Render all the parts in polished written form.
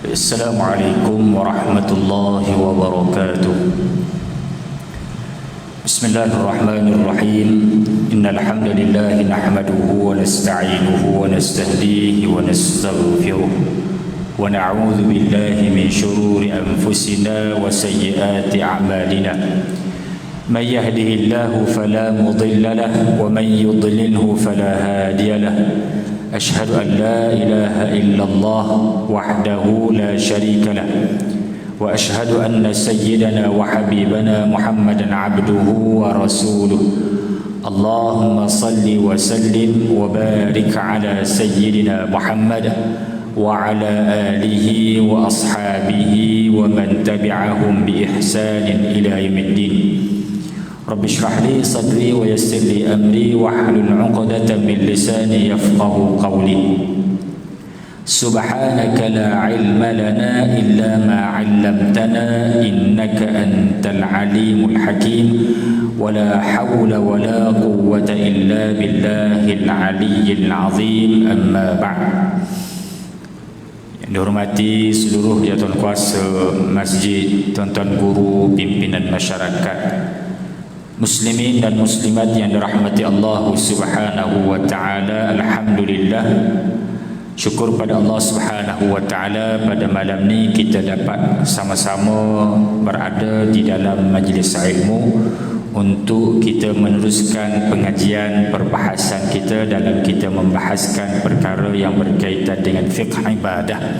Assalamualaikum warahmatullahi wabarakatuh. Bismillahirrahmanirrahim. Innal hamdalillah nahmaduhu wa nasta'inuhu wa nastahdihi wa nastaghfiruh wa na'udzu billahi min shururi anfusina wa sayyiati a'malina. Man yahdihillahu fala mudilla lahu wa man yudlilhu fala hadiya lahu. أشهد أن لا إله إلا الله وحده لا شريك له وأشهد أن سيدنا وحبيبنا محمدا عبده ورسوله اللهم صل وسلم وبارك على سيدنا محمد وعلى آله وأصحابه ومن تبعهم بإحسان إلى يوم الدين رب اشرح لي صدري ويسر لي أمري واحلل عقدة من لساني يفقهوا قولي سبحانك لا علم لنا إلا ما علمتنا إنك أنت العليم الحكيم ولا حول ولا قوة إلا بالله العلي العظيم أما بعد. Yang dihormati seluruh ya tuan kuasa masjid, tuan-tuan guru, pimpinan masyarakat, muslimin dan muslimat yang dirahmati Allah Subhanahu wa taala. Alhamdulillah, syukur pada Allah Subhanahu wa taala pada malam ni kita dapat sama-sama berada di dalam majlis ilmu untuk kita meneruskan pengajian perbahasan kita dalam kita membahaskan perkara yang berkaitan dengan fiqh ibadah.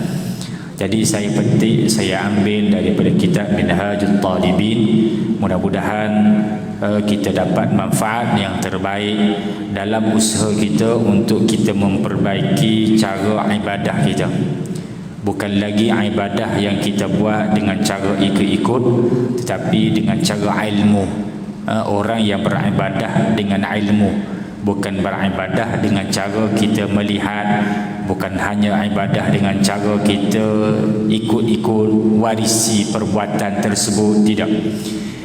Jadi saya petik, saya ambil daripada kitab Minhajul Talibin. Mudah-mudahan kita dapat manfaat yang terbaik dalam usaha kita untuk kita memperbaiki cara ibadah kita. Bukan lagi ibadah yang kita buat dengan cara ikut-ikut, tetapi dengan cara ilmu. Orang yang beribadah dengan ilmu, bukan beribadah dengan cara kita melihat, bukan hanya ibadah dengan cara kita ikut-ikut warisi perbuatan tersebut, tidak.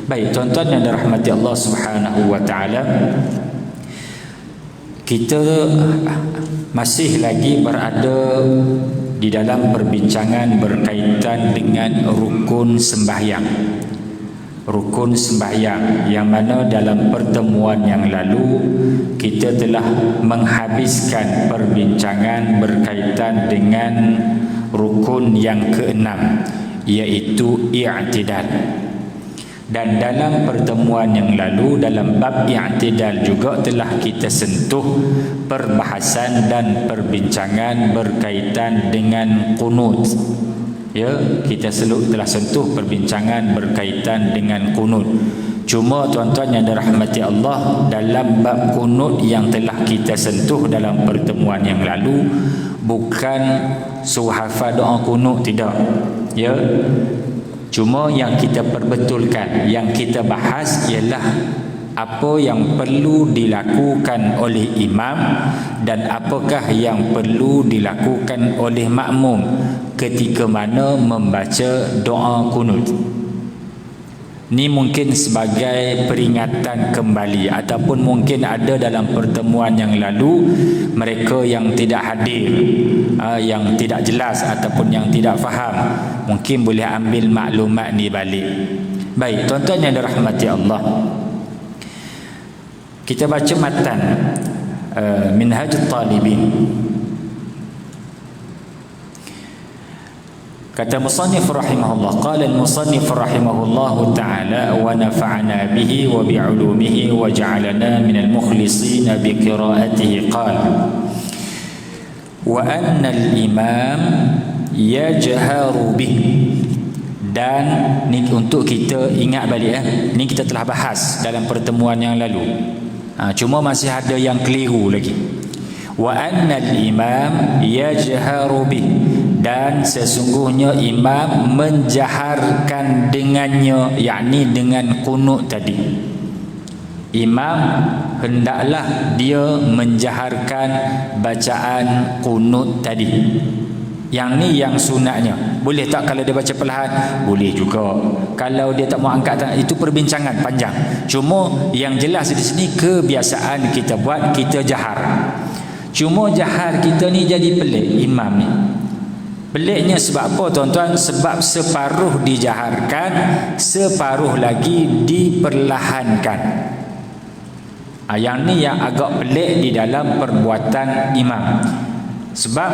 Baik, tuan-tuan yang dirahmati Allah Subhanahu wa taala, kita masih lagi berada di dalam perbincangan berkaitan dengan rukun sembahyang. Rukun sembahyang yang mana dalam pertemuan yang lalu kita telah menghabiskan perbincangan berkaitan dengan rukun yang keenam, iaitu i'tidal. Dan dalam pertemuan yang lalu dalam bab i'tidal juga telah kita sentuh perbahasan dan perbincangan berkaitan dengan qunut. Ya, kita telah sentuh perbincangan berkaitan dengan qunut. Cuma tuan-tuan yang dirahmati Allah, dalam bab qunut yang telah kita sentuh dalam pertemuan yang lalu bukan suruh hafal doa qunut, tidak. Ya. Cuma yang kita perbetulkan, yang kita bahas ialah apa yang perlu dilakukan oleh imam dan apakah yang perlu dilakukan oleh makmum ketika mana membaca doa qunut. Ini mungkin sebagai peringatan kembali, ataupun mungkin ada dalam pertemuan yang lalu mereka yang tidak hadir, yang tidak jelas ataupun yang tidak faham, mungkin boleh ambil maklumat ni balik. Baik, tuan-tuan yang dirahmati Allah, kita baca matan Minhajul Talibin. Kata musannif rahimahullah, qala al-musannif rahimahullah ta'ala wa nafa'ana bihi wa bi'ulumihi wa ja'alana minal mukhlisin bi qira'atihi, qala wa anna al-imam yajharu bihi. Dan ni untuk kita ingat balik, ni kita telah bahas dalam pertemuan yang lalu. Cuma masih ada yang keliru lagi. Wa anna al-imam yajharu bihi, dan sesungguhnya imam menjaharkan dengannya, yakni dengan qunut tadi. Imam hendaklah dia menjaharkan bacaan qunut tadi. Yang ni yang sunatnya. Boleh tak kalau dia baca perlahan? Boleh juga. Kalau dia tak mau angkat tangan, itu perbincangan panjang. Cuma yang jelas di sini kebiasaan kita buat, kita jahar. Cuma jahar kita ni jadi pelik imam ni. Peliknya sebab apa tuan-tuan? Sebab separuh dijaharkan, separuh lagi diperlahankan. Yang ni yang agak pelik di dalam perbuatan imam. Sebab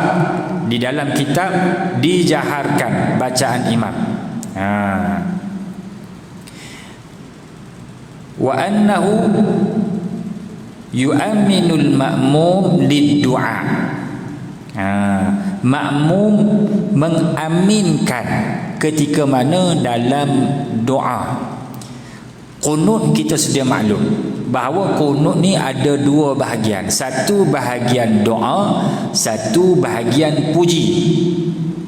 di dalam kitab dijaharkan bacaan imam. Wa annahu yu'minul ma'mum lid-du'a. Makmum mengaminkan ketika mana dalam doa. Qunut kita sedia maklum bahawa qunut ni ada dua bahagian. Satu bahagian doa, satu bahagian puji.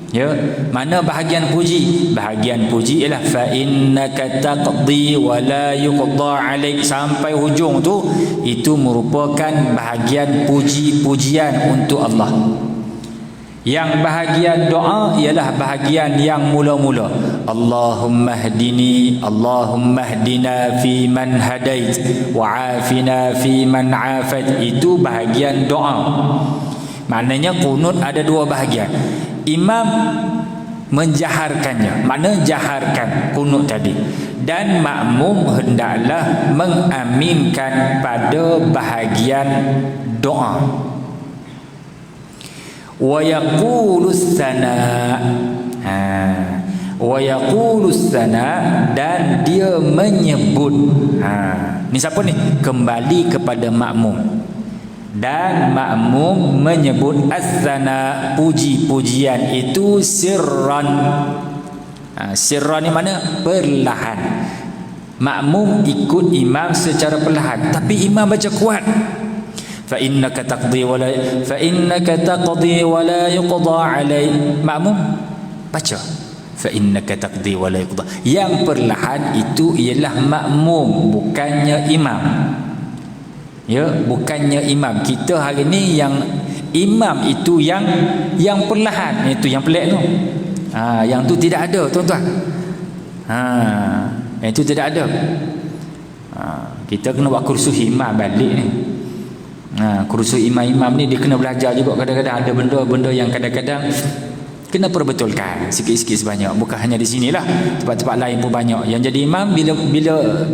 Ya, mana bahagian puji? Bahagian puji ialah fa innaka taqdi wa la yuqda alaik, sampai hujung tu itu merupakan bahagian puji-pujian untuk Allah. Yang bahagian doa ialah bahagian yang mula-mula. Allahumma hdini, Allahumma hdina fi man hadait wa afina fi man afat. Itu bahagian doa. Maknanya qunut ada dua bahagian. Imam menjaharkannya, makna jaharkan qunut tadi, dan makmum hendaklah mengaminkan pada bahagian doa. Wa yaqulus sana, wa yaqulus sana, dan dia menyebut. Ni siapa ni? Kembali kepada makmum. Dan makmum menyebut as-sana, puji-pujian itu sirran. Sirran ni mana? Perlahan. Makmum ikut imam secara perlahan, tapi imam baca kuat. Fa innaka taqdi wa la yuqda alaik. Makmum baca fa innaka taqdi wa la yuqda. Yang perlahan itu ialah makmum, bukannya imam. Ya, bukannya imam. Kita hari ni yang imam itu yang perlahan, itu yang pelik tu. Yang tu tidak ada, tuan-tuan. Itu tidak ada. Kita kena buat kursus imam balik ni. Kursus imam-imam ni dia kena belajar juga. Kadang-kadang ada benda-benda yang kadang-kadang kena perbetulkan sikit-sikit sebanyak. Bukan hanya di sinilah, tempat-tempat lain pun banyak. Yang jadi imam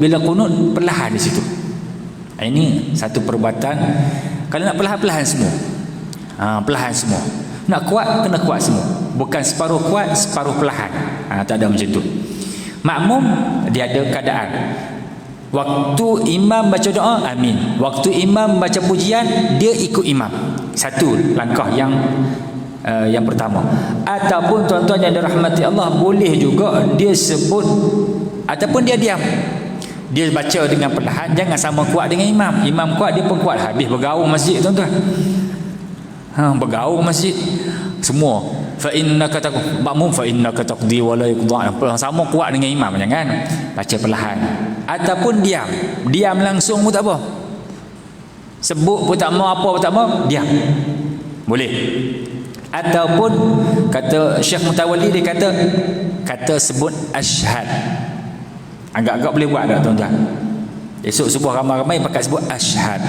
bila kunut perlahan di situ. Ini satu perbuatan. Kalau nak perlahan-perlahan semua. Perlahan semua. Nak kuat, kena kuat semua. Bukan separuh kuat, separuh perlahan. Tak ada macam tu. Makmum dia ada keadaan. Waktu imam baca doa, amin. Waktu imam baca pujian, dia ikut imam. Satu langkah yang pertama. Ataupun tuan-tuan yang dirahmati Allah, boleh juga dia sebut ataupun dia diam. Dia baca dengan perlahan, jangan sama kuat dengan imam. Imam kuat, dia pun kuat. Habis bergaul masjid, tuan-tuan. Bergaul masjid semua. Fa innaka makmum fa innaka taqdi wa la yuqda. Sama kuat dengan imam, jangan. Baca perlahan. Ataupun diam. Diam langsung pun tak apa. Sebut pun tak mau, apa pun tak mau, diam. Boleh. Ataupun kata Syekh Mutawalli, dia kata sebut asyhad. Agak-agak boleh buat tak, tuan-tuan? Esok subuh ramai-ramai pakai sebut asyhad.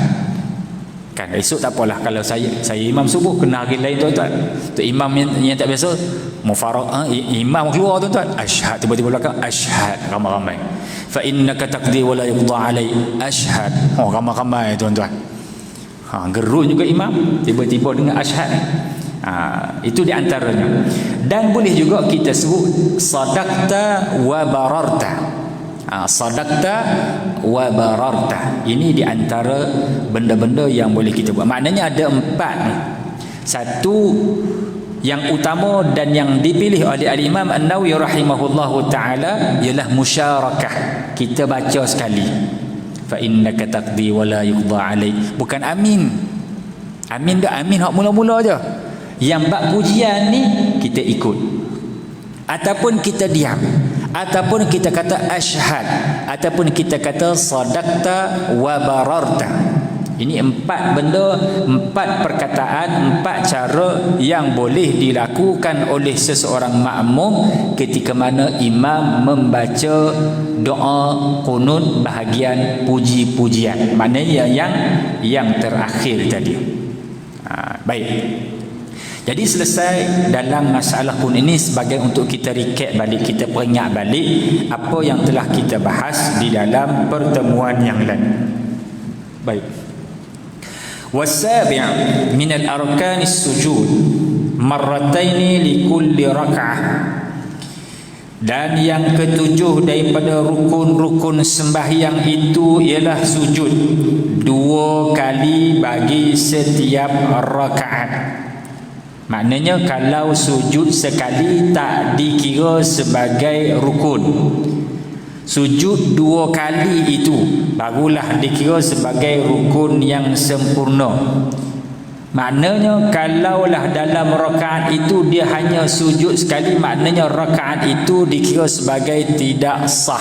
Kan esok tak apalah kalau saya imam subuh, kena hari lain, tuan-tuan. Tu imam yang tak biasa mufaraq, imam keluar, tuan-tuan, asyhad, tiba-tiba belakang asyhad, ramai-ramai. Fa innaka taqdi wa la yuqda alai, asyhad. Ramai-ramai, tuan-tuan. Gerun juga imam, tiba-tiba dengan asyhad. Itu di antaranya. Dan boleh juga kita sebut sadaqta wa bararta. Sadaqta wa bararta. Ini di antara benda-benda yang boleh kita buat. Maknanya ada 4 ni. Satu yang utama dan yang dipilih oleh Al-Imam An-Nawawi rahimahullahu taala ialah musyarakah. Kita baca sekali. Fa innaka taqdi wa la yuqda alaik. Bukan amin. Amin dah, amin hak mula-mula aja. Yang bab pujian ni kita ikut. Ataupun kita diam. Ataupun kita kata asyhad, ataupun kita kata sadaqta wa bararta. Ini 4 benda, 4 perkataan, 4 cara yang boleh dilakukan oleh seseorang makmum ketika mana imam membaca doa qunut bahagian puji-pujian. Maknanya yang terakhir tadi. Baik. Jadi selesai dalam masalah pun ini sebagai untuk kita recap balik, kita peringat balik apa yang telah kita bahas di dalam pertemuan yang lalu. Baik. Wasabi' min al-arkan as-sujud marratayn li kulli rak'ah. Dan yang ketujuh daripada rukun-rukun sembahyang itu ialah sujud 2 kali bagi setiap rakaat. Maknanya kalau sujud sekali tak dikira sebagai rukun. Sujud 2 kali itu barulah dikira sebagai rukun yang sempurna. Maknanya kalaulah dalam rakaat itu dia hanya sujud sekali, maknanya rakaat itu dikira sebagai tidak sah.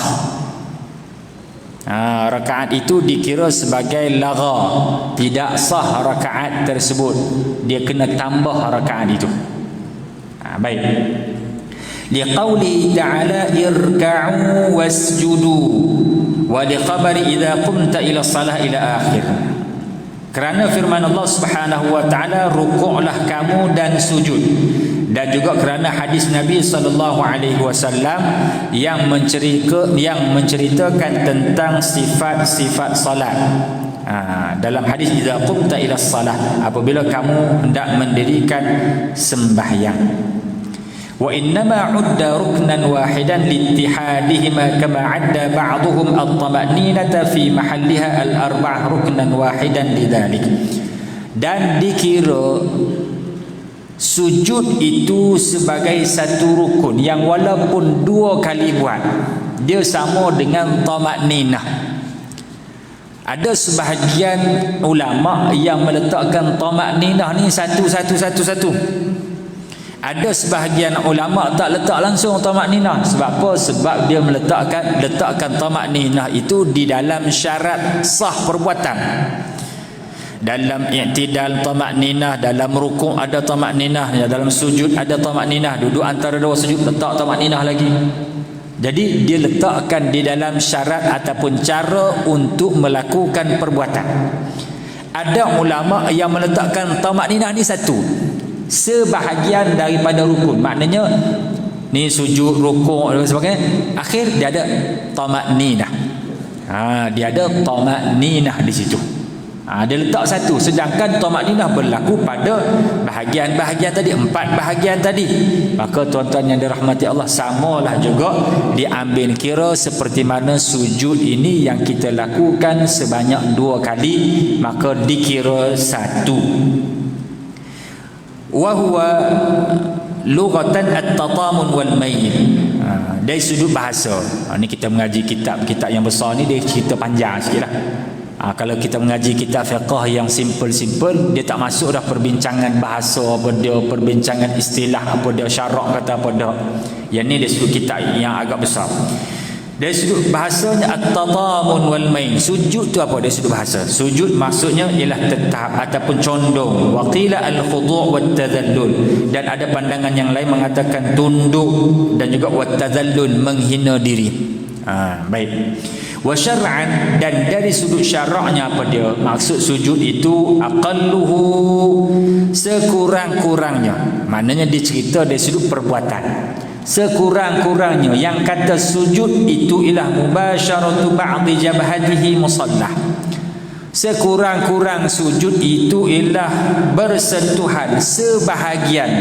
Rakaat itu dikira sebagai lagha, tidak sah rakaat tersebut, dia kena tambah rakaat itu. Baik. Liqauli ta'ala irka'u wasjudu wa liqabari idza qumta ila salah ila akhir. Kerana firman Allah Subhanahu wa taala, rukuklah kamu dan sujud. Dan juga kerana hadis Nabi sallallahu alaihi wasallam yang menceritakan tentang sifat-sifat salat. Dalam hadis idza qumta ila salah, apabila kamu hendak mendirikan sembahyang. Wa innama 'udda ruknan wahidan liittihadihima kama 'adda ba'dhum at-tama'ninata fi mahalliha al-arba' ruknan wahidan lidzalik. Dan dikira sujud itu sebagai satu rukun yang walaupun 2 kali buat, dia sama dengan tama'ninah. Ada sebahagian ulama yang meletakkan tama'ninah ni satu. Ada sebahagian ulama tak letak langsung tama'ninah. Sebab apa? Sebab dia letakkan tama'ninah itu di dalam syarat sah perbuatan. Dalam i'tidal tama'ninah, dalam rukuk ada tama'ninah, dalam sujud ada tama'ninah, duduk antara 2 sujud letak tama'ninah lagi. Jadi dia letakkan di dalam syarat ataupun cara untuk melakukan perbuatan. Ada ulama yang meletakkan tama'ninah ni satu, sebahagian daripada rukun. Maknanya ni sujud, rukuk dan sebagainya, akhir dia ada tama'ninah. Dia ada tama'ninah di situ. Dia letak satu, sedangkan tama'ninah berlaku pada bahagian-bahagian tadi, 4 bahagian tadi. Maka tuan-tuan yang dirahmati Allah, samalah juga diambil kira seperti mana sujud ini yang kita lakukan sebanyak 2 kali, maka dikira satu. Wa huwa lughatan at-tatamun wal mayl. Dari sudut bahasa, ni kita mengaji kitab yang besar ni, dia cerita panjang sikitlah. Kalau kita mengaji kitab fiqh yang simple, dia tak masuk dah perbincangan bahasa apa dia, perbincangan istilah apa dia, syarak kata apa dia. Yang ni dia sudut kitab yang agak besar. Dari sudut bahasanya at-tatamun wal main. Sujud tu apa? Dari sudut bahasa, sujud maksudnya ialah tetap ataupun condong. Wa qila al-khudu' wat tadhallul. Dan ada pandangan yang lain mengatakan tunduk dan juga wat tadhallul, menghina diri. Baik. Wa syar'an, dan dari sudut syaraknya apa dia? Maksud sujud itu aqalluhu, sekurang-kurangnya. Maknanya dia cerita dari sudut perbuatan. Sekurang-kurangnya yang kata sujud itu ialah mubasyaratu ba'di jabhatihi musallah. Sekurang-kurang sujud itu ialah bersentuhan sebahagian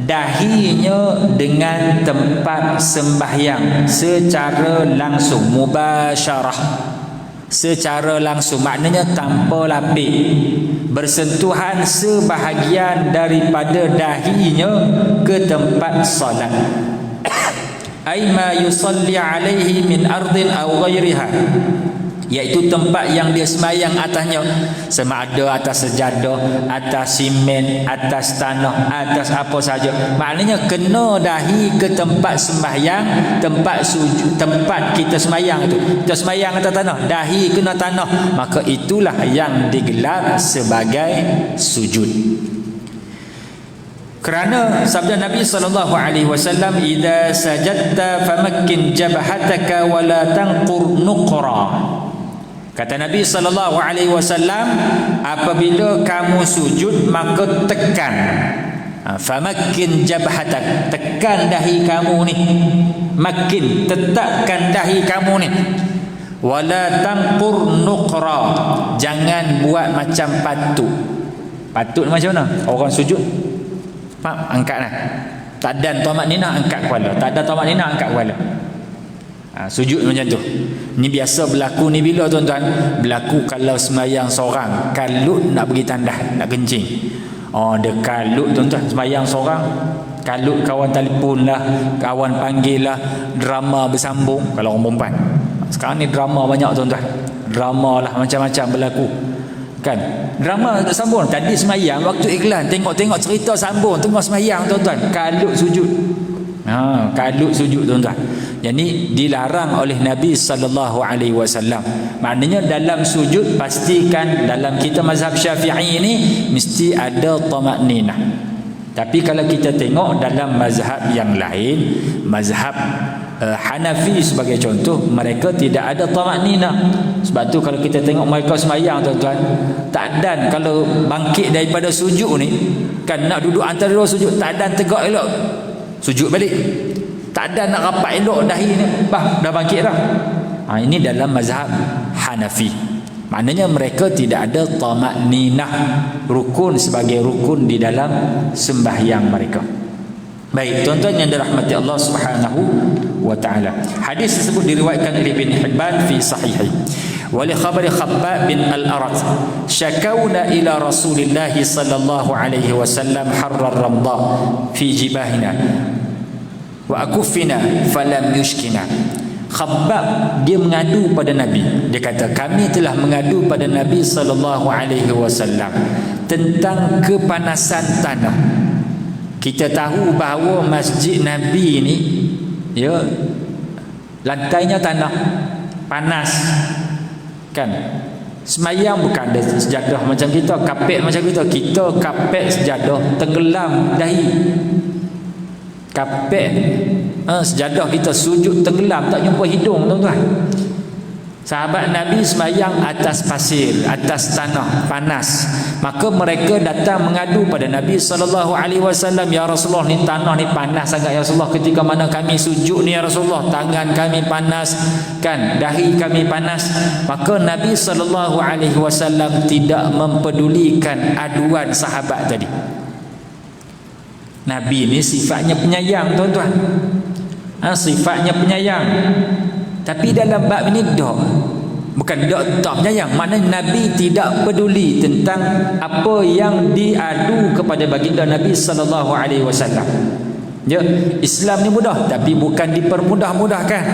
dahinya dengan tempat sembahyang secara langsung. Mubasyarah, secara langsung, maknanya tanpa lapik, bersentuhan sebahagian daripada dahinya ke tempat solat. Ay ma yusalli alaihi min ardin aw ghairiha, iaitu tempat yang dia semayang atasnya, sama ada atas sejadah, atas simen, atas tanah, atas apa saja. Maknanya kena dahi ke tempat sembahyang, tempat sujud, tempat kita semayang itu. Kita semayang atas tanah, dahi kena tanah, maka itulah yang digelar sebagai sujud. Kerana sabda Nabi sallallahu alaihi wasallam, idza sajadta famakkin jabhataka wa la tanqur nuqra. Kata Nabi sallallahu alaihi wasallam, apabila kamu sujud maka tekan Famakkin jabhatak, tekan dahi kamu ni, makin tetapkan dahi kamu ni. Wala tanqur nuqra, jangan buat macam patut. Patut macam mana? Orang sujud angkatlah. Tak ada tamak nina, angkat kepala. Tak ada tamak nina, angkat kepala. Sujud macam tu. Ni biasa berlaku ni bila tuan-tuan? Berlaku kalau sembahyang seorang, kalut nak pergi tandas, nak kencing. Dia kalut tuan-tuan, sembahyang seorang, kalut, kawan telefon lah, kawan panggil lah, drama bersambung. Kalau orang perempuan sekarang ni drama banyak tuan-tuan, drama lah macam-macam berlaku kan. Drama sambung. Tadi sembahyang, waktu iklan tengok-tengok cerita sambung, tengah sembahyang tuan-tuan, kalut sujud. Kalut sujud tuan-tuan. Jadi dilarang oleh Nabi SAW. Maknanya dalam sujud pastikan, dalam kita mazhab Syafi'i ini mesti ada tamakninah. Tapi kalau kita tengok dalam mazhab yang lain, mazhab Hanafi sebagai contoh, mereka tidak ada tamakninah. Sebab tu kalau kita tengok mereka sembahyang tuan-tuan, tak dan kalau bangkit daripada sujud ni kan, nak duduk antara dua sujud, tak dan tegak elok, sujud balik. Tak ada nak rapat elok dahi ni, dah bangkit dah. Ini dalam mazhab Hanafi. Maknanya mereka tidak ada tamakninah, rukun sebagai rukun di dalam sembahyang mereka. Baik tuan-tuan yang dirahmati Allah Subhanahu wa taala. Hadis tersebut diriwayatkan oleh Ibn Hibban fi sahihi. Wa li khabari Khabbab bin al-Arat, syakawna ila Rasulillah sallallahu alaihi wasallam harrar ramda fi jibahina wa akufina falam yushkina. Khabbab dia mengadu pada Nabi. Dia kata, kami telah mengadu pada Nabi sallallahu alaihi wasallam tentang kepanasan tanah. Kita tahu bahawa masjid Nabi ni lantainya tanah, panas kan. Semayang bukan ada sejadah macam kita, kapet macam kita. Kita kapet sejadah tenggelam dahi. Kapet sejadah kita sujud tenggelam, tak jumpa hidung tuan-tuan. Sahabat Nabi semayang atas pasir, atas tanah panas. Maka mereka datang mengadu pada Nabi SAW, ya Rasulullah, ni tanah ni panas sangat ya Rasulullah, ketika mana kami sujud ni ya Rasulullah, tangan kami panas kan, dahi kami panas. Maka Nabi SAW tidak mempedulikan aduan sahabat tadi. Nabi ni sifatnya penyayang tuan-tuan, sifatnya penyayang. Tapi dalam bab ini bukan tak penyayang, maknanya Nabi tidak peduli tentang apa yang diadu kepada baginda Nabi SAW. Islam ni mudah, tapi bukan dipermudah-mudahkan.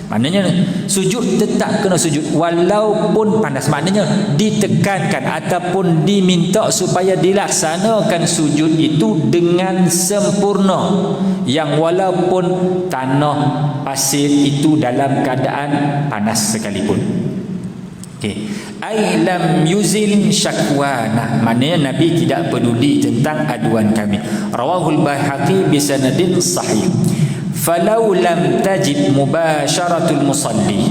Maknanya sujud tetap kena sujud walaupun panas. Maknanya ditekankan ataupun diminta supaya dilaksanakan sujud itu dengan sempurna, yang walaupun tanah pasir itu dalam keadaan panas sekalipun. Ai lam yuzil syakwana, maknanya Nabi tidak peduli tentang aduan kami. Rawahul Baihaqi bi sanadin sahih. Falau lam tajid mubasharatul musalli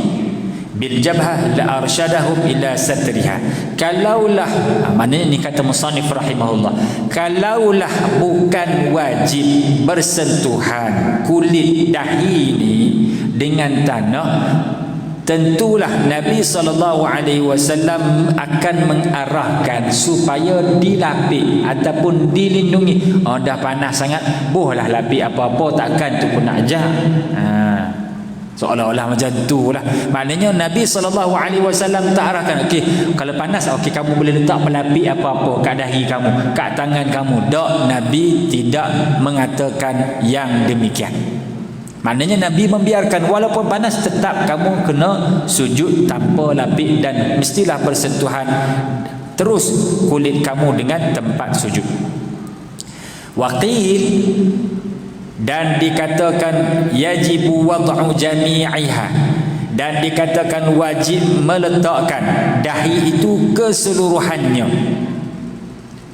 bil jabhah la arsyadahum ila satriha. Kalaulah, maknanya ni kata musannif rahimahullah, kalaulah bukan wajib bersentuhan kulit dahi ni dengan tanah, tentulah Nabi SAW akan mengarahkan supaya dilapik ataupun dilindungi. Dah panas sangat, bolehlah lapik apa-apa, takkan tu pun nak ajak. Seolah-olah macam tu lah. Maknanya Nabi SAW tak arahkan, kalau panas, kamu boleh letak pelapik apa-apa kat dahi kamu, kat tangan kamu. Tak, Nabi tidak mengatakan yang demikian. Maknanya Nabi membiarkan walaupun panas, tetap kamu kena sujud tanpa lapik dan mestilah bersentuhan terus kulit kamu dengan tempat sujud. Waqil, dan dikatakan yajibu wad'u jami'iha, dan dikatakan wajib meletakkan dahi itu keseluruhannya.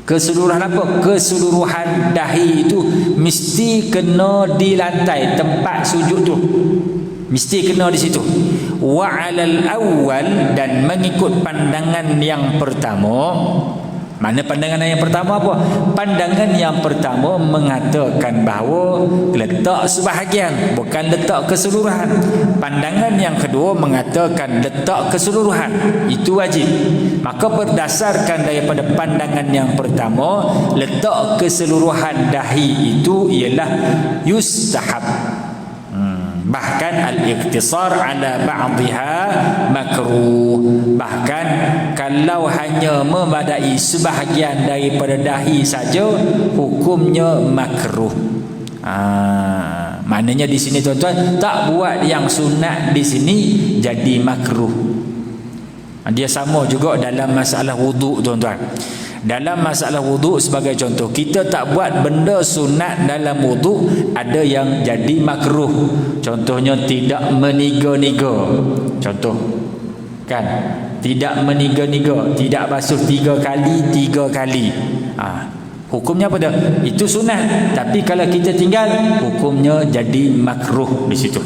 Keseluruhan apa? Keseluruhan dahi itu mesti kena di lantai, tempat sujud tu mesti kena di situ. Wa 'alal awwal, dan mengikut pandangan yang pertama, Mana pandangan yang pertama apa? Pandangan yang pertama mengatakan bahawa letak sebahagian, bukan letak keseluruhan. Pandangan yang kedua mengatakan letak keseluruhan, itu wajib. Maka berdasarkan daripada pandangan yang pertama, letak keseluruhan dahi itu ialah yustahab. Bahkan al-iqtisar ala ba'dihha makruh. Bahkan kalau hanya memadai sebahagian daripada dahi saja, hukumnya makruh. Maknanya di sini tuan-tuan, tak buat yang sunat di sini jadi makruh. Dia sama juga dalam masalah wuduk tuan-tuan. Dalam masalah wuduk sebagai contoh, kita tak buat benda sunat dalam wuduk, ada yang jadi makruh. Contohnya tidak meniga-niga. Contoh kan, tidak meniga-niga, tidak basuh 3 kali. Hukumnya apa dah? Itu sunat, tapi kalau kita tinggal, hukumnya jadi makruh di situ.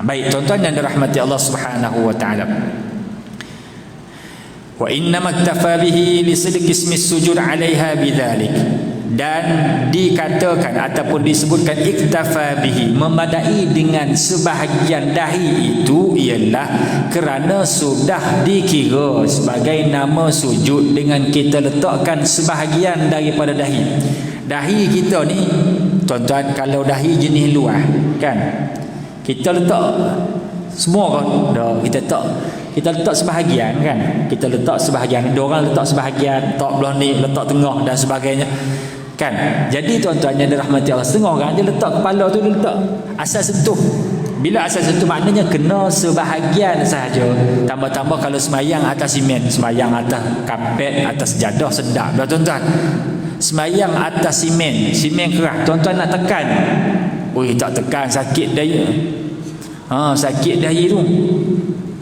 Baik tuan-tuan yang dirahmati Allah Subhanahu wa taala. Wa innama iktafa bihi li sidqi ismi sujud 'alaiha bidzalik. Dan dikatakan ataupun disebutkan iktafa bihi, memadai dengan sebahagian dahi itu ialah kerana sudah dikira sebagai nama sujud dengan kita letakkan sebahagian daripada dahi. Dahi kita ni tuan-tuan, kalau dahi jenis luar kan, kita letak semua kan, kita letak sebahagian kan, kita letak sebahagian, ada orang letak sebahagian, letak belah ni, letak tengah dan sebagainya kan. Jadi tuan-tuan yang dirahmati Allah, setengah orang dia letak kepala tu, dia letak asal sentuh. Bila asal sentuh maknanya kena sebahagian sahaja. Tambah-tambah kalau semayang atas simen, semayang atas kapet, atas jadah, sedap dah tuan-tuan. Semayang atas simen keras, tuan-tuan nak tekan, oi tak tekan, sakit daya. Sakit dahi tu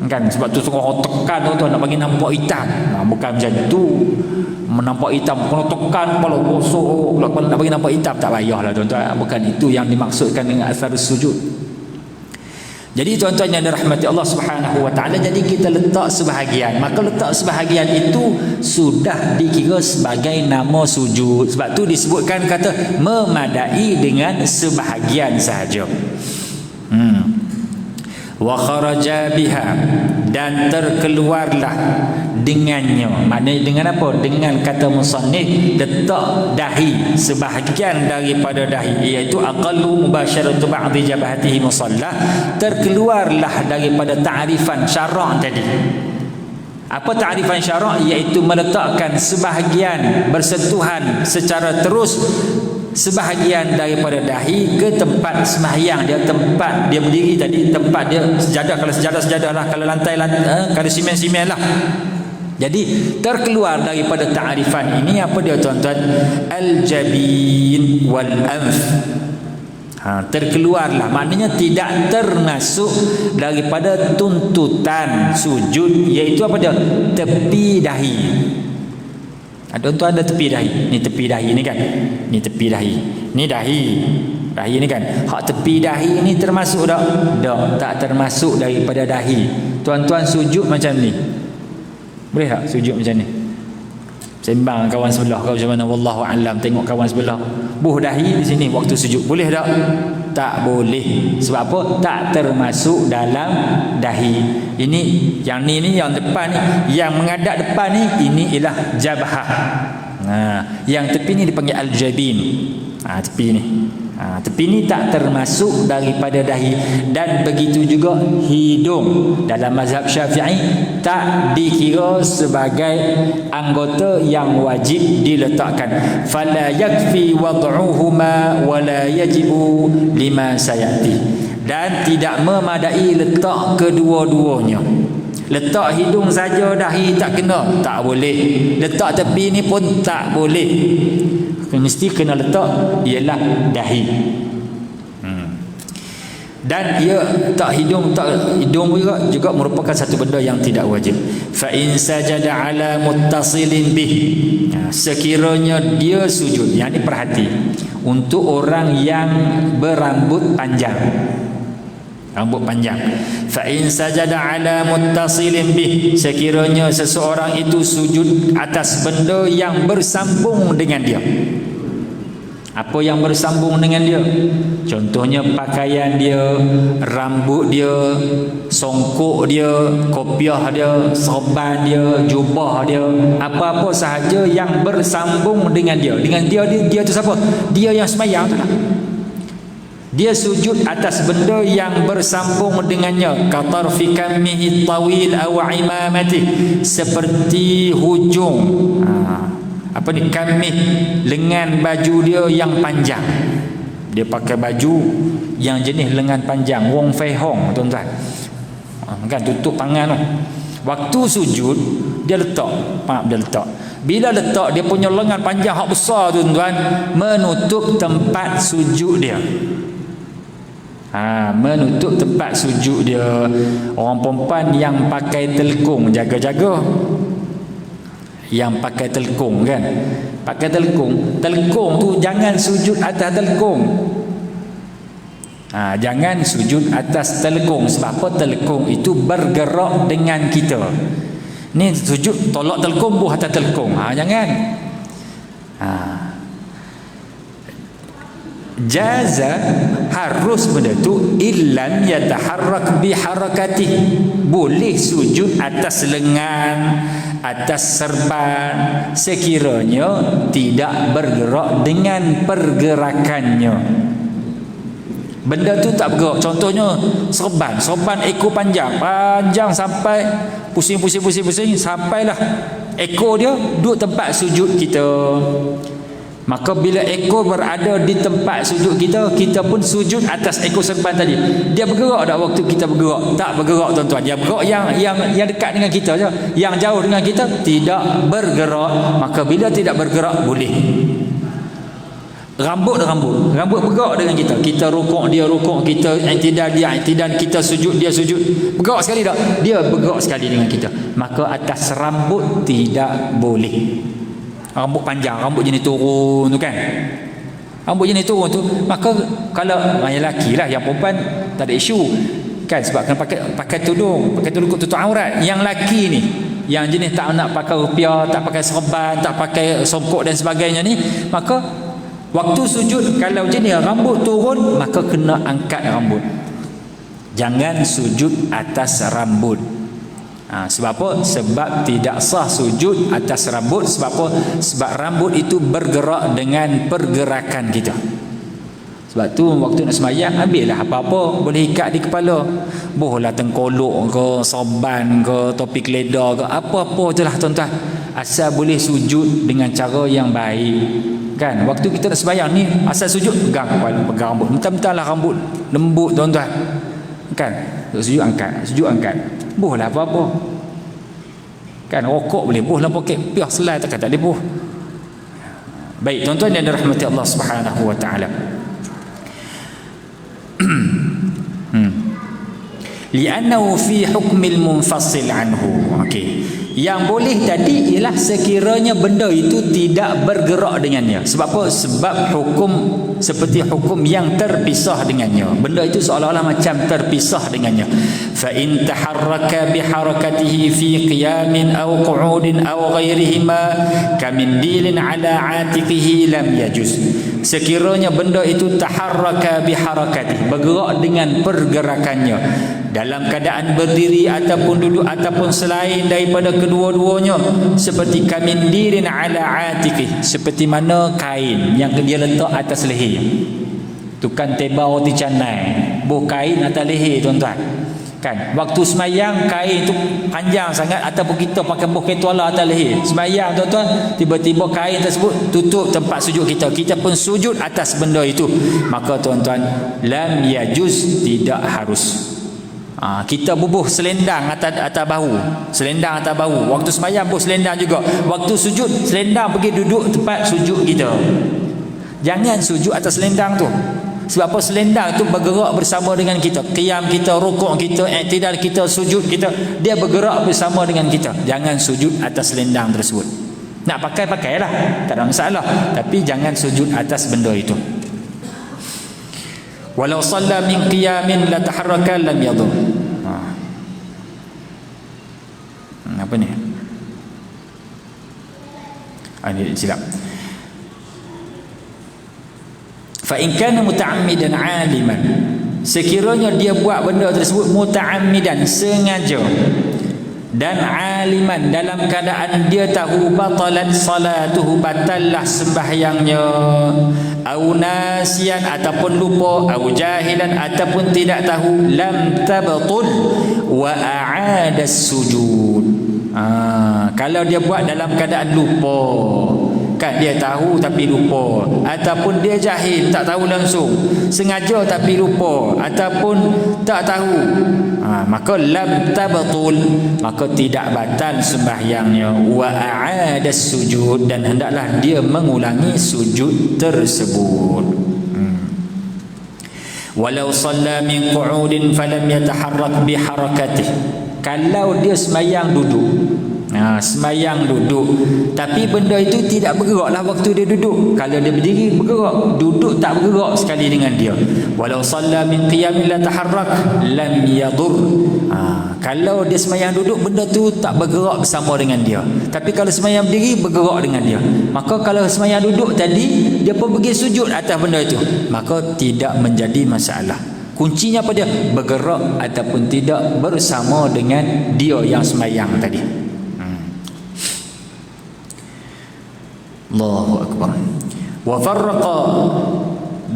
kan, sebab tu orang tekan tuan-tuan, nak bagi nampak hitam. Bukan macam tu, menampak hitam kena tekan kepala gosok, kalau nak bagi nampak hitam tak payahlah tuan-tuan. Bukan itu yang dimaksudkan dengan asar sujud. Jadi tuan-tuan yang dirahmati Allah Subhanahu wa taala, jadi kita letak sebahagian, maka letak sebahagian itu sudah dikira sebagai nama sujud. Sebab tu disebutkan kata memadai dengan sebahagian sahaja. Wa kharaja biha, dan terkeluarlah dengannya. Maknanya dengan apa? Dengan kata musannif, letak dahi sebahagian daripada dahi, iaitu aqallu mubasharatu ba'dhi jabhatihi musalla, terkeluarlah daripada ta'rifan syarak tadi. Apa ta'rifan syarak? Iaitu meletakkan sebahagian bersentuhan secara terus sebahagian daripada dahi ke tempat sembahyang dia, tempat dia berdiri tadi, tempat dia sejadah, kalau sejadah lah, kalau lantai kalau simen lah. Jadi terkeluar daripada ta'rifan ini apa dia tuan-tuan? Al-jabin wal anf. Terkeluarlah, maknanya tidak termasuk daripada tuntutan sujud, iaitu apa dia? Tepi dahi. Tuan-tuan ada tepi dahi. Ni tepi dahi ni kan. Ni tepi dahi. Ni dahi. Dahi ni kan. Hak tepi dahi ni termasuk tak? Tak termasuk daripada dahi. Tuan-tuan sujud macam ni, boleh tak sujud macam ni? Sembang kawan sebelah kau macam mana, wallahu a'lam, tengok kawan sebelah buh dahi di sini waktu sujud, boleh tak? Tak boleh. Sebab apa? Tak termasuk dalam dahi. Ini yang ni yang depan ni, yang menghadap depan ni, ini ialah jabhah. Yang tepi ni dipanggil al-jabin. Tepi ni. Tepi ni tak termasuk daripada dahi. Dan begitu juga hidung. Dalam mazhab Syafi'i tak dikira sebagai anggota yang wajib diletakkan. Fala yakfi wad'uhuma wala yajibu lima sayati. Dan tidak memadai letak kedua-duanya. Letak hidung saja, dahi tak kena, tak boleh. Letak tepi ni pun tak boleh. Mesti kena letak ialah dahi. Dan ia tak hidung juga merupakan satu benda yang tidak wajib. Fa in sajada ala muttasilin bih, sekiranya dia sujud, yang ni perhati, untuk orang yang berambut panjang. rambut panjang. Fa in sajada ala muttasilin bih, sekiranya seseorang itu sujud atas benda yang bersambung dengan dia. Apa yang bersambung dengan dia? Contohnya pakaian dia, rambut dia, songkok dia, kopiah dia, serban dia, jubah dia, apa-apa sahaja yang bersambung dengan dia. Dengan dia tu siapa? Dia yang sembahyang tu lah. Dia sujud atas benda yang bersambung dengannya, qatarfi kammihi tawil aw imamati, seperti hujung apa ni, kamih, lengan baju dia yang panjang. Dia pakai baju yang jenis lengan panjang, Wong Fei Hong, tuan-tuan. Kan tutup tangan tu. Waktu sujud dia letak, dia letak. Bila letak dia punya lengan panjang hak besar, tuan-tuan, menutup tempat sujud dia. Menutup tempat sujud dia. Orang perempuan yang pakai telekung, jaga-jaga. Yang pakai telekung kan, pakai telekung tu jangan sujud atas telekung. Jangan sujud atas telekung. Sebab apa? Telekung itu bergerak dengan kita. Ni sujud tolak telekung, buh atas telekung. Jangan. Jaza, harus benda tu illam yataharrak biharakati, boleh sujud atas lengan, atas serban, sekiranya tidak bergerak dengan pergerakannya. Benda tu tak bergerak. Contohnya serban ekor panjang sampai pusing sampailah ekor dia duduk tempat sujud kita. Maka bila ekor berada di tempat sujud kita, kita pun sujud atas ekor serban tadi. Dia bergerak tak waktu kita bergerak? Tak bergerak, tuan-tuan. Dia bergerak yang dekat dengan kita je. Yang jauh dengan kita tidak bergerak. Maka bila tidak bergerak, boleh. Rambut bergerak dengan kita. Kita rukuk, dia rukuk, kita i'tidal, kita sujud, dia sujud. Bergerak sekali tak? Dia bergerak sekali dengan kita. Maka atas rambut tidak boleh. Rambut panjang, rambut jenis turun tu kan, rambut jenis turun tu, maka kalau yang lelaki lah, yang perempuan tak ada isu kan, sebab kena pakai tudung tutup aurat. Yang lelaki ni, yang jenis tak nak pakai rupiah, tak pakai serban, tak pakai songkok dan sebagainya ni, maka waktu sujud kalau jenis rambut turun, maka kena angkat rambut. Jangan sujud atas rambut. Sebab apa? Sebab tidak sah sujud atas rambut. Sebab apa? Sebab rambut itu bergerak dengan pergerakan kita. Sebab tu waktu nak sembahyang, ambillah apa-apa boleh ikat di kepala. Bolehlah tengkolok ke, sorban ke, topi keledar ke, apa-apa je lah, tuan-tuan. Asal boleh sujud dengan cara yang baik. Kan? Waktu kita nak sembahyang ni, asal sujud, pegang kepala, pegang rambut. Mentang-mentang lah rambut lembut, tuan-tuan. Kan? Sujud angkat. Bolehlah apa-apa. Kan, rokok boleh buh dalam poket, piah selai tak boleh buh. Baik, tuan-tuan yang dirahmati Allah Subhanahu wa taala. Li'annahu fi hukmil munfasil anhu. Okey. Yang boleh tadi ialah sekiranya benda itu tidak bergerak dengannya. Sebab apa? Sebab hukum seperti hukum yang terpisah dengannya. Benda itu seolah-olah macam terpisah dengannya. Fa in taharraka bi harakatihi fi qiyamin aw qu'udin aw ghairihima kamindilin ala atiqihi lam yajuz. Sekiranya benda itu taharraka bi harakatihi, bergerak dengan pergerakannya, dalam keadaan berdiri ataupun duduk ataupun selain daripada kedua-duanya, seperti kamindirin ala atiqih, seperti mana kain yang dia letak atas leher. Tu kan teba roti canai, buh kain atas leher, tuan-tuan. Kan, waktu semayang kain tu panjang sangat, ataupun kita pakai buh ketuala atas leher. Semayang, tuan-tuan, tiba-tiba kain tersebut tutup tempat sujud kita. Kita pun sujud atas benda itu. Maka tuan-tuan, lam yajuz, tidak harus. Kita bubuh selendang atas bahu, selendang atas bahu. Waktu sembahyang bubuh selendang juga. Waktu sujud selendang pergi duduk tempat sujud kita. Jangan sujud atas selendang tu. Sebab apa? Selendang tu bergerak bersama dengan kita. Qiyam kita, rukuk kita, i'tidal kita, sujud kita, dia bergerak bersama dengan kita. Jangan sujud atas selendang tersebut. Nak pakailah, tak ada masalah, tapi jangan sujud atas benda itu. walau shalla min qiyamin la taharraka lam yadur. Apa ni? Ini silap. Fa in kana muta'ammidan 'aliman, sekiranya dia buat benda tersebut muta'ammidan, sengaja, dan 'aliman, dalam keadaan dia tahu, batalat salatuhu, batallah sembahyangnya, au nasiyan, ataupun lupa, au jahilan, ataupun tidak tahu, lam tabtul wa a'ada sujud. Kalau dia buat dalam keadaan lupa, kan dia tahu tapi lupa, ataupun dia jahil, tak tahu langsung, sengaja tapi lupa, ataupun tak tahu, maka lam tabtul, maka tidak batal sembahyangnya, wa a'ada sujud, dan hendaklah dia mengulangi sujud tersebut. Walau shalla min qu'udin falam yataharrak biharakatih, kalau dia sembahyang duduk, sembahyang duduk, tapi benda itu tidak bergeraklah waktu dia duduk. Kalau dia berdiri bergerak, duduk tak bergerak sekali dengan dia. Walau shalla min qiyamin la taharrak lam yadur. Kalau dia sembahyang duduk, benda tu tak bergerak bersama dengan dia. Tapi kalau sembahyang berdiri, bergerak dengan dia. Maka kalau sembahyang duduk tadi, dia pun pergi sujud atas benda itu, maka tidak menjadi masalah. Kuncinya apa dia? Bergerak ataupun tidak bersama dengan dia yang sembahyang tadi. Allahu akbar. Wa farraqa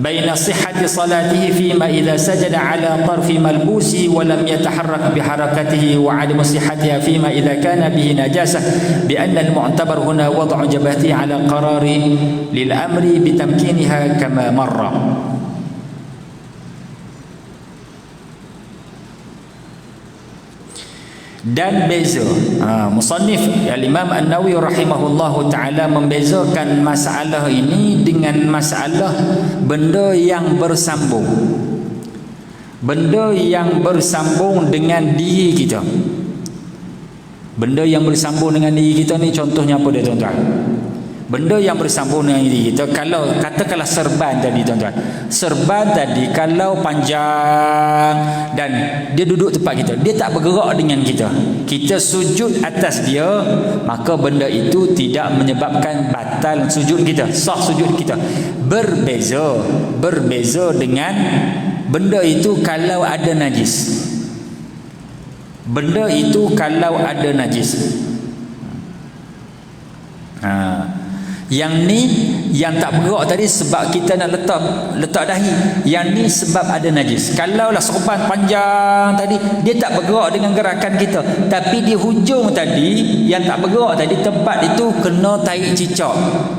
baina sihhati salatihi fima idza sajada ala tarfi malbusi wa lam yataharrak bi harakatihi wa 'adam sihhatiha fima idza kana bihi najasah bi anna al-mu'tabar huna wad'u jabhatihi ala qarari lil amri bi tamkiniha kama marra. Dan beza, musannif al-Imam An-Nawawi rahimahullahu ta'ala membezakan masalah ini dengan masalah benda yang bersambung, benda yang bersambung dengan diri kita. Benda yang bersambung dengan diri kita ni contohnya apa dia tuan-tuan? Benda yang bersambung dengan diri kita, kalau katakanlah serban tadi tuan-tuan, serban tadi kalau panjang dan dia duduk tempat kita, dia tak bergerak dengan kita, kita sujud atas dia, maka benda itu tidak menyebabkan batal sujud kita, sah sujud kita. Berbeza dengan benda itu kalau ada najis. Benda itu kalau ada najis, yang ni yang tak bergerak tadi sebab kita nak letak dahi, yang ni sebab ada najis. Kalau lah serban panjang tadi, dia tak bergerak dengan gerakan kita, tapi di hujung tadi yang tak bergerak tadi, tempat itu kena tahi cicak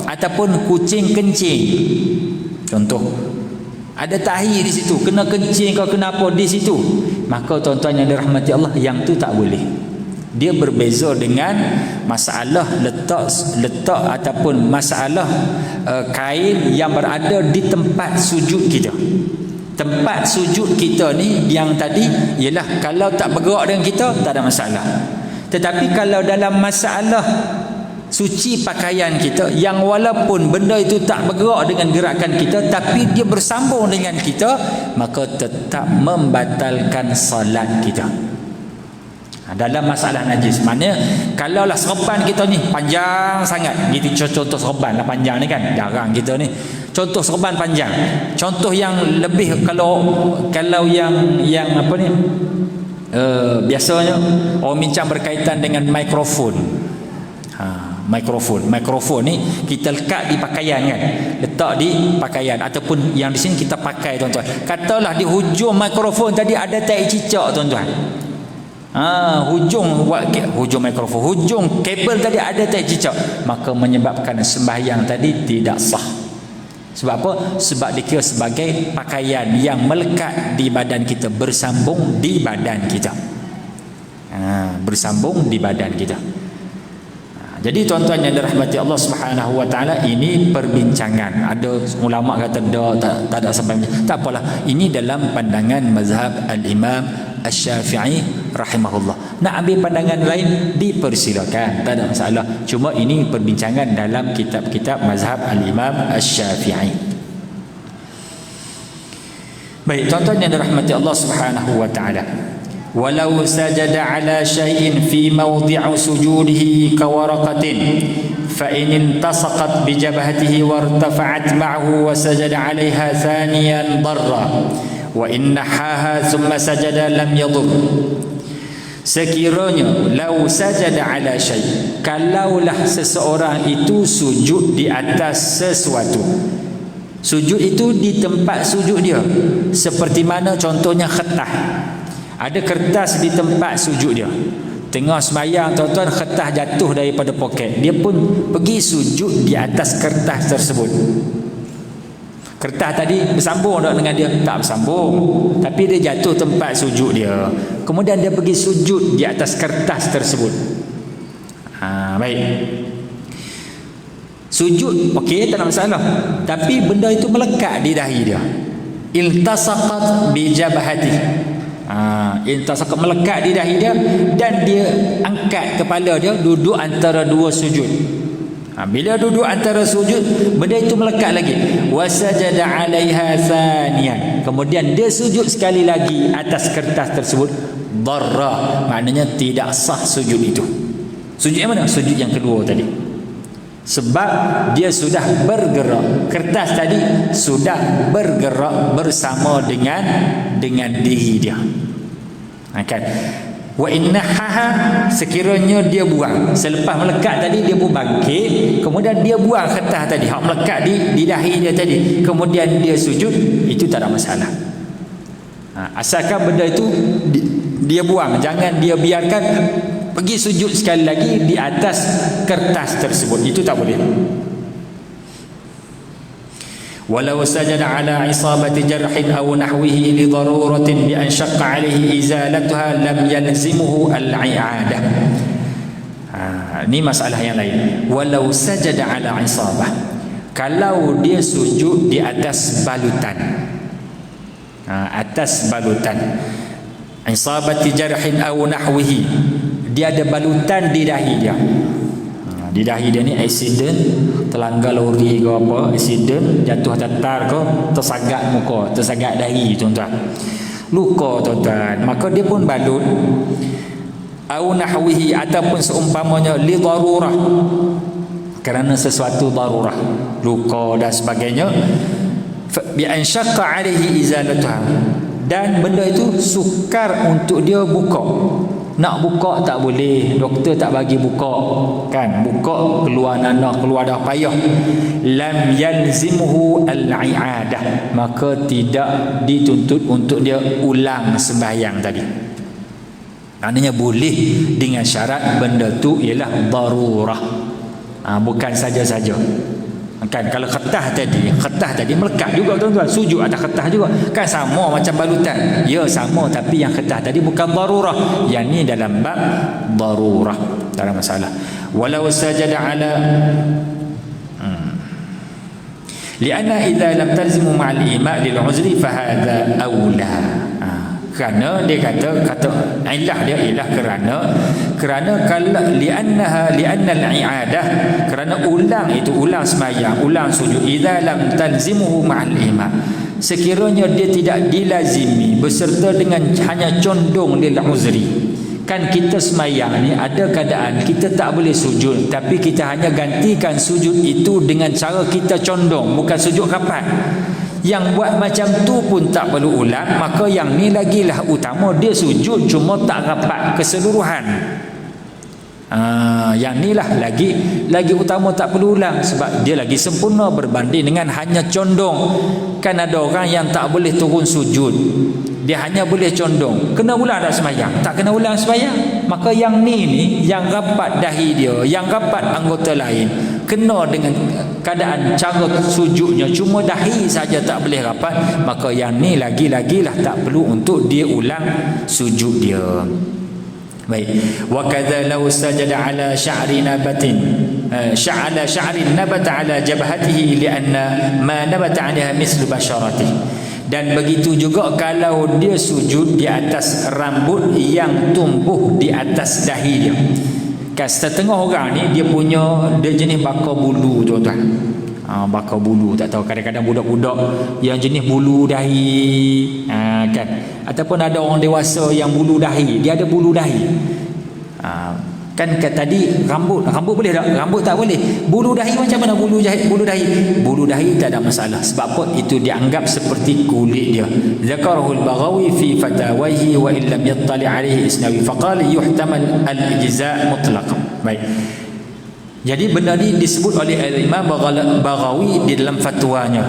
ataupun kucing kencing, contoh, ada tahi di situ, kena kencing kau kena apa di situ, maka tuan-tuan yang dirahmati Allah, yang tu tak boleh. Dia berbeza dengan masalah letak ataupun masalah kain yang berada di tempat sujud kita. Tempat sujud kita ni yang tadi ialah kalau tak bergerak dengan kita, tak ada masalah. Tetapi kalau dalam masalah suci pakaian kita, yang walaupun benda itu tak bergerak dengan gerakan kita, tapi dia bersambung dengan kita, maka tetap membatalkan salat kita. Dalam masalah najis, maknanya kalau lah serban kita ni panjang sangat, gitu, contoh serban lah panjang ni kan, jarang kita ni contoh serban panjang, contoh yang lebih, kalau yang apa ni, biasanya orang bincang berkaitan dengan mikrofon. Mikrofon ni kita lekat di pakaian kan, letak di pakaian, ataupun yang di sini kita pakai tuan-tuan. Katalah di hujung mikrofon tadi ada tai cicak tuan-tuan. Hujung mikrofon, hujung kabel tadi ada tai cicak, maka menyebabkan sembahyang tadi tidak sah. Sebab apa? Sebab dikira sebagai pakaian yang melekat di badan kita, bersambung di badan kita. Bersambung di badan kita. Jadi tuan-tuan yang dirahmati Allah Subhanahu wa taala, ini perbincangan. Ada ulama kata tak ada sampai, tak apalah. Ini dalam pandangan mazhab al-Imam Asy-Syafi'i rahimahullah. Nak ambil pandangan lain dipersilakan, tak ada masalah. Cuma ini perbincangan dalam kitab-kitab mazhab al-Imam Asy-Syafi'i. Baik, tuan-tuan yang dirahmati Allah Subhanahu wa taala. Walau sajada ala syai'in fi mawdi'i sujudihi kawaraqatin fa in intasaqat bi jabhatihi wartafa'at ma'ahu wa sajada 'alayha thaniyan darra wa in nahaha thumma sajada lam yadur. Sekiranya lau sajada ala syai', kalaulah seseorang itu sujud di atas sesuatu, sujud itu di tempat sujud dia, seperti mana contohnya khetah. Ada kertas di tempat sujud dia, tengah sembahyang tuan-tuan, kertas jatuh daripada poket, dia pun pergi sujud di atas kertas tersebut. Kertas tadi bersambung tak dengan dia? Tak bersambung, tapi dia jatuh tempat sujud dia, kemudian dia pergi sujud di atas kertas tersebut. Baik, sujud okey, tak ada masalah, tapi benda itu melekat di dahi dia. Iltasaqat bi jabhati, iltasaqat, melekat di dahi dia, dan dia angkat kepala dia, duduk antara dua sujud. Bila duduk antara sujud, benda itu melekat lagi. Wasajada 'alaiha thaniyan, kemudian dia sujud sekali lagi atas kertas tersebut. Darra, maknanya tidak sah sujud itu. Sujud yang mana? Sujud yang kedua tadi. Sebab dia sudah bergerak, kertas tadi sudah bergerak bersama dengan diri dia. Kan? Wa innaha, sekiranya dia buang, selepas melekat tadi dia pun bangkit, kemudian dia buang kertas tadi hak melekat di dahi dia tadi, kemudian dia sujud, itu tak ada masalah. Asalkan benda itu dia buang, jangan dia biarkan pergi sujud sekali lagi di atas kertas tersebut, itu tak boleh. Walau sajada ala isabati jarhin aw nahwihi li daruratin bi an syaqqa alaihi izalatuha lam yalzimuhu al-i'adah. Ini masalah yang lain. Walau sajada ala isabah, kalau dia sujud di atas balutan, atas balutan, isabati jarhin aw nahwihi, dia ada balutan di dahi dia. Di dahi dia ni accident, terlanggar lori ke apa, accident, jatuh datar ke, tersagak muka, tersagak dahi tuan-tuan, luka tuan-tuan, maka dia pun balut. Au nahwihi, ataupun seumpamanya li darurah, kerana sesuatu darurah, luka dan sebagainya, bi an syaqqa alaihi izalatuha, dan benda itu sukar untuk dia buka. Nak buka tak boleh, doktor tak bagi buka, kan? Buka keluar nanah, keluar dah payah. Lam yalzimuhu al-i'adah, maka tidak dituntut untuk dia ulang sembahyang tadi. Maknanya boleh dengan syarat benda tu ialah darurah, bukan saja-saja. Kan kalau kertas tadi melekat juga tuan-tuan, sujud atas kertas juga, kan sama macam balutan. Ya sama, tapi yang kertas tadi bukan darurah, yang ni dalam bab darurah, tak ada masalah. Walau sajada ala lianna idza lam talzimu ma'al ima' lil 'uzri fa hadha aula. Kerana dia kata ilah dia ialah kerana kalau li'anna al-i'adah, kerana ulang sembahyang, ulang sujud, idza lam talzimuhu ma'al ima', sekiranya dia tidak dilazimi beserta dengan hanya condong lil uzri. Kan kita sembahyang ni ada keadaan kita tak boleh sujud, tapi kita hanya gantikan sujud itu dengan cara kita condong, bukan sujud rapat. Yang buat macam tu pun tak perlu ulang, maka yang ni lagilah utama, dia sujud cuma tak rapat keseluruhan. Yang ni lah lagi utama, tak perlu ulang, sebab dia lagi sempurna berbanding dengan hanya condong. Kan ada orang yang tak boleh turun sujud, dia hanya boleh condong, kena ulang tak sembahyang? Tak kena ulang sembahyang. Maka yang ni yang rapat dahi dia, yang rapat anggota lain, kena dengan keadaan cara sujudnya, cuma dahi saja tak boleh rapat, maka yang ni lagi-lagilah tak perlu untuk dia ulang sujud dia. Baik, wa kadza law sajada ala sya'ri nabatin sya'ala sya'rin nabata ala jabhatihi li'anna ma nabata 'alaiha mislu basharatihi. Dan begitu juga kalau dia sujud di atas rambut yang tumbuh di atas dahi dia. Kan setengah orang ni dia jenis bakar bulu tuan-tuan. bakar bulu, tak tahu, kadang-kadang budak-budak yang jenis bulu dahi, kan, ataupun ada orang dewasa yang bulu dahi, dia ada bulu dahi. Kan tadi rambut boleh tak? Rambut tak boleh. Bulu dahi macam mana bulu dahi? Bulu dahi tak ada masalah. Sebab apa? Itu dianggap seperti kulit dia. Zakarahul Baghawi fi fatawaihi wa illam yattali alaihi Isnawi faqala yuhtamal al-ijza' mutlaqan. Baik. Jadi benda ni disebut oleh Al-Imam Baghawi di dalam fatwanya.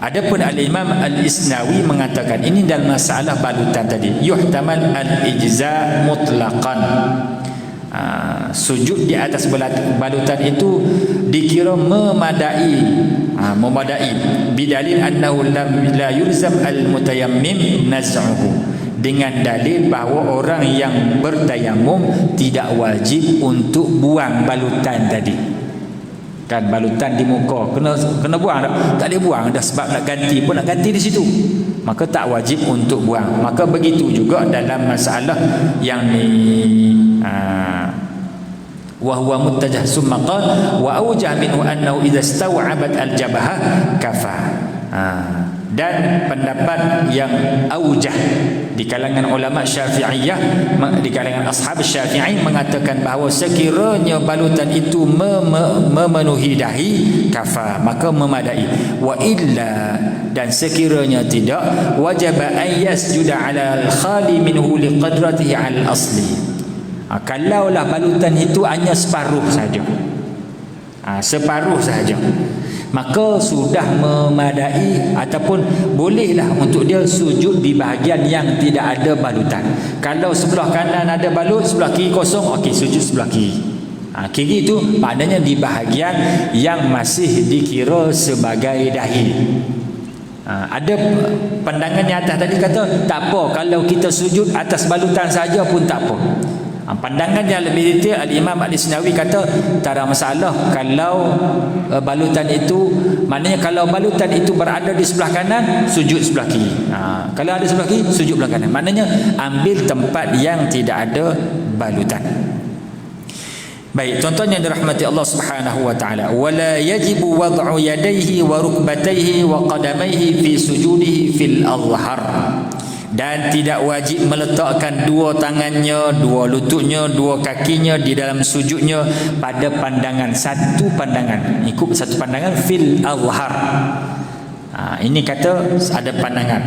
Adapun Al-Imam Al-Isnawi mengatakan ini dalam masalah balutan tadi, yuhtamal al-ijza' mutlaqan. Sujud di atas balutan itu dikira memadai, bidalil annahu la yulzam al-mutayammim naz'uhu, dengan dalil bahawa orang yang bertayamum tidak wajib untuk buang balutan tadi. Kan balutan di muka kena buang tak boleh buang dah, sebab nak ganti pun nak ganti di situ, maka tak wajib untuk buang. Maka begitu juga dalam masalah yang ni, wa huwa muttajah summa qala wa awjah minhu annahu idza staw'abat al-jabhah kafa. Dan pendapat yang aujah di kalangan ulama Syafi'iyah, di kalangan ashab Syafi'i, mengatakan bahawa sekiranya balutan itu memenuhi dahi kafa, maka memadai. Wa illa, dan sekiranya tidak, wajaba an yasjuda 'ala al-khali minhu liqadratihi 'ala al-asli. Kalaulah balutan itu hanya separuh saja, separuh saja, maka sudah memadai, ataupun bolehlah untuk dia sujud di bahagian yang tidak ada balutan. Kalau sebelah kanan ada balut, sebelah kiri kosong, okey, sujud sebelah kiri. Kiri itu maknanya di bahagian yang masih dikira sebagai dahi. Ada pandangan yang atas tadi kata tak apa kalau kita sujud atas balutan saja pun tak apa. Pandangan yang lebih detail, Al-Imam Al-Isnawi kata tak ada masalah kalau balutan itu, maknanya kalau balutan itu berada di sebelah kanan, sujud sebelah kiri. Kalau ada sebelah kiri, sujud sebelah kanan. Maknanya ambil tempat yang tidak ada balutan. Baik, tuan-tuan yang dirahmati Allah Subhanahu wa taala, wala yajibu wad'u yadayhi wa rukbatayhi wa qadamayhi fi sujudihi fil azhar. Dan tidak wajib meletakkan dua tangannya, dua lututnya, dua kakinya di dalam sujudnya pada pandangan, satu pandangan, ikut satu pandangan fil azhar. Ini kata ada pandangan.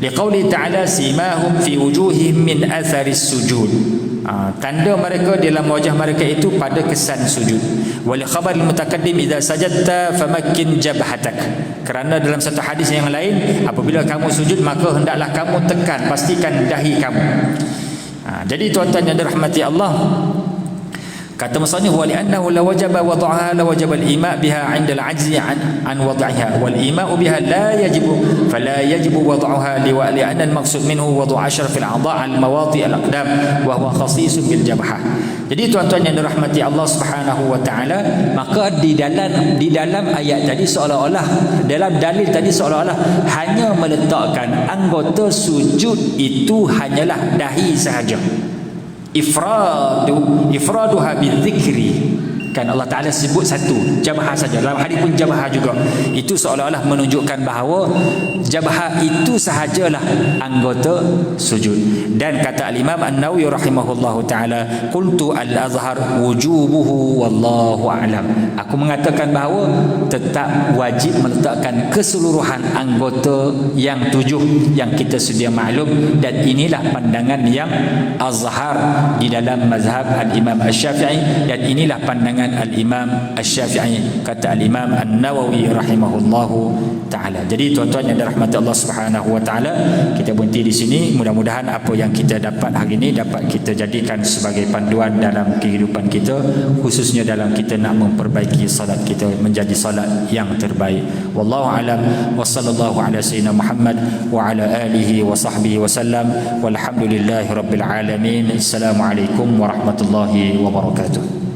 Liqauli ta'ala simahum fi wujuhihim min atharis sujud. Tanda mereka dalam wajah mereka itu pada kesan sujud. Wal khabar al-mutakaddim idza sajadta famakkin jabhatak. Kerana dalam satu hadis yang lain, apabila kamu sujud maka hendaklah kamu tekan, pastikan dahi kamu. Jadi tuan-tuan yang dirahmati Allah, kata musannif wa li'annahu la wajaba wad'aha la wajaba al-ima' biha 'inda al-'ajzi an wad'iha wal ima'u biha la yajibu fala yajibu wad'uha li'anna al-maqsud minhu wad'u 'ashr fil a'dha' al-mawati' al-aqdam wa huwa khasisun bil jabhah. Jadi tuan-tuan yang dirahmati Allah Subhanahu wa taala, maka di dalam ayat tadi seolah-olah, dalam dalil tadi seolah-olah hanya meletakkan anggota sujud itu hanyalah dahi sahaja. Ifraduha bidzikri, kan Allah Ta'ala sebut satu jabhah saja, dalam hadis pun jabhah juga. Itu seolah-olah menunjukkan bahawa jabhah itu sahajalah anggota sujud. Dan kata Al-Imam An-Nawawi rahimahullahu ta'ala, qultu al-azhar wujubuhu wallahu a'lam. Aku mengatakan bahawa tetap wajib meletakkan keseluruhan anggota yang 7 yang kita sedia maklum, dan inilah pandangan yang azhar di dalam mazhab Al-Imam Asy-Syafi'i, dan inilah pandangan Al-Imam Asy-Syafi'i, kata Al-Imam An-Nawawi rahimahullahu ta'ala. Jadi tuan-tuan yang dirahmati Allah Subhanahu wa ta'ala, kita berhenti di sini. Mudah-mudahan apa yang kita dapat hari ini dapat kita jadikan sebagai panduan dalam kehidupan kita, khususnya dalam kita nak memperbaiki salat kita menjadi salat yang terbaik. Wallahu alam, wa sallallahu ala sayyidina Muhammad wa ala alihi wa sahbihi wa sallam, walhamdulillahi rabbil alamin. Assalamualaikum warahmatullahi wabarakatuh.